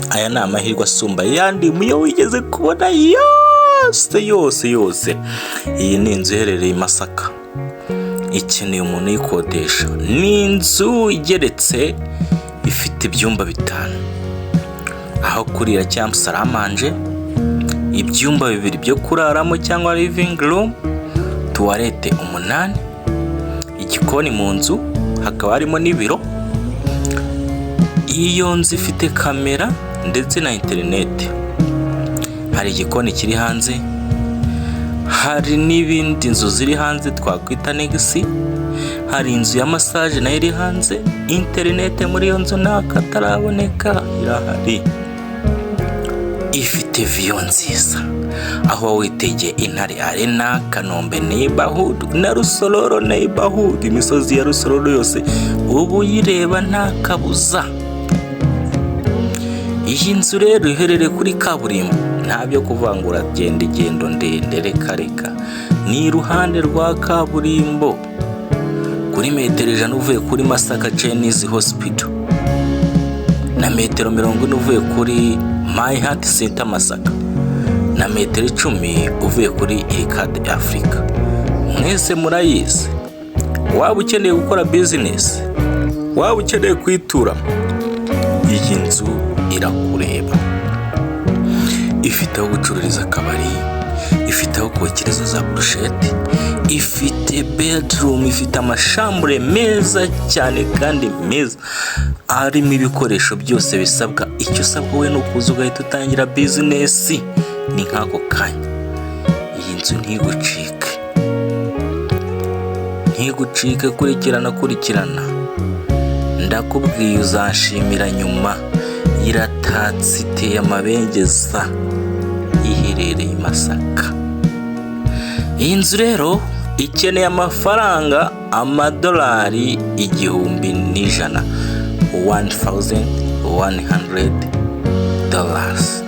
aya ni amahirwe asumba yandi muyo wigeze kubona yose. Iyi ni inzu iherereye i Masaka, ikeneye umuntu uyikodesha. Ni inzu igeretse, ifite ibyumba 5, aho kurira cyangwa saramanje, ibyumba 2 byo kuraramo cyangwa living room, tuwarete 8, igikoni mu nzu, hakaba harimo n'ibiro. Iyo nzu ifite kamera ndetse na interineti. Hari igikoni kiri hanze, hari n'ibindi nzu ziri hanze twakwita negisi, hari inzu ya massage nayo iri hanze. Interineti muri iyo nzu nakataraboneka irahari. Ifite view nziza, aho witegeye Intare Arena, Kanombe neighborhood na Rusororo neighborhood. Imisozi ya Rusororo yose ubu yireba nta kabuza. Iyi nzu rero iherereye kuri kaburimbo, nta byo kuvangura gendo ndende reka. Ni iruhande rwa kaburimbo, kuri metero 100 uvuye kuri Masaka Chinese Hospital, na metero 40 uvuye kuri My Heart Center Masaka, na metero 10 uvuye kuri Ircad Africa. Mwese murayizi. Waba ukeneye gukora business, waba ukeneye kwitura, iyi nzu irakureba. Ifite aho gucururiza akabari, ifite aho kokereza za brushette, ifite bedroom, ifite amashambure meza cyane kandi meza, arimo ibikoresho byose bisabwa. Icyo usabwa we nukuza ugahita utangira business ni nkako kanya. Iyi nzu ntigucike, kurikirana, ndakubwiye uzashimira nyuma. Iratatse, iteye amabengeza, iherereye i Masaka. Iyi nzu rero ikeneye amafaranga amadolari 1,100 $1,100.